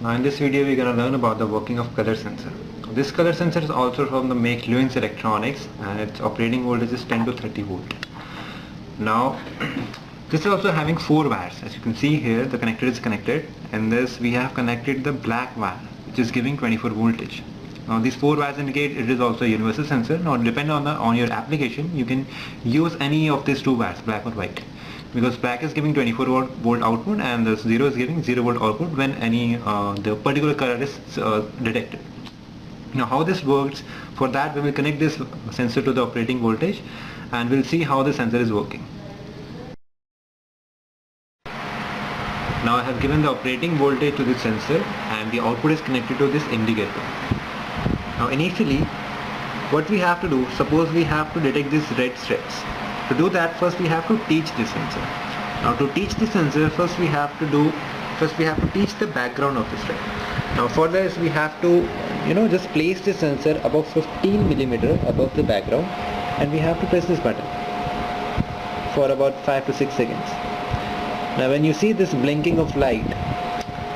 Now in this video we're going to learn about the working of color sensor. This color sensor is also from the make Luens Electronics and its operating voltage is 10 to 30 volt. Now this is also having 4 wires. As you can see here, the connector is connected, and this we have connected the black wire which is giving 24 voltage. Now these 4 wires indicate it is also a universal sensor. Now depending on your application, you can use any of these 2 wires, black or white, because black is giving 24 volt output and the 0 is giving 0 volt output when any the particular color is detected. Now how this works, for that we will connect this sensor to the operating voltage and we'll see how the sensor is working. Now I have given the operating voltage to this sensor and the output is connected to this indicator. Now initially what we have to do, suppose we have to detect these red strips. To do that, first we have to teach this sensor. Now to teach the sensor, first we have to teach the background of the strip. Now for this we have to just place the sensor above 15 millimeter above the background, and we have to press this button for about 5 to 6 seconds. Now when you see this blinking of light,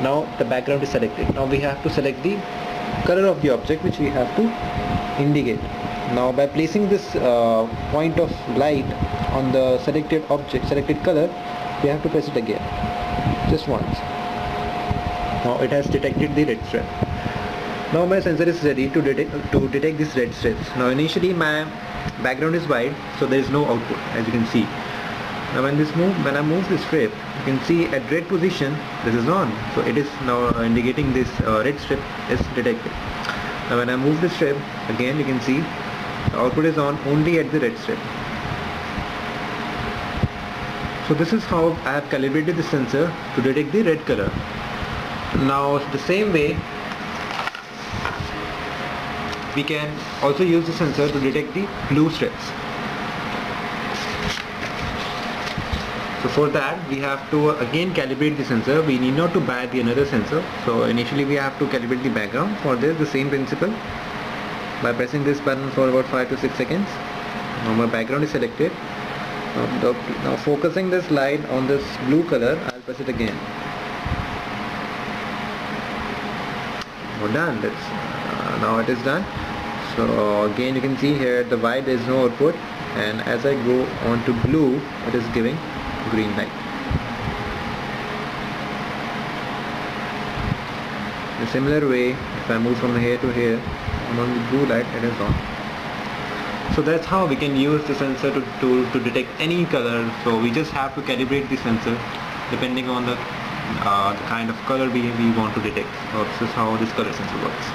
now the background is selected. Now we have to select the color of the object which we have to indicate. Now by placing this point of light on the selected object, selected color, we have to press it again, just once. Now it has detected the red strip. Now my sensor is ready to detect this red strips. Now initially my background is white, so there is no output, as you can see. Now when I move the strip, you can see at red position this is on, so it is now indicating this red strip is detected. Now when I move the strip, again you can see the output is on only at the red strip. So this is how I have calibrated the sensor to detect the red color. Now the same way we can also use the sensor to detect the blue strips. So for that we have to again calibrate the sensor. We need not to buy another sensor. So initially we have to calibrate the background. For this, the same principle, by pressing this button for about 5 to 6 seconds. Now my background is selected. Now focusing this light on this blue color, I'll press it again. Now done. Now it is done. So again you can see here the white, there is no output, and as I go on to blue, it is giving green light. In a similar way, if I move from here to here, I'm on the blue light, it is on. So that's how we can use the sensor to detect any color. So we just have to calibrate the sensor depending on the kind of color we want to detect. So this is how this color sensor works.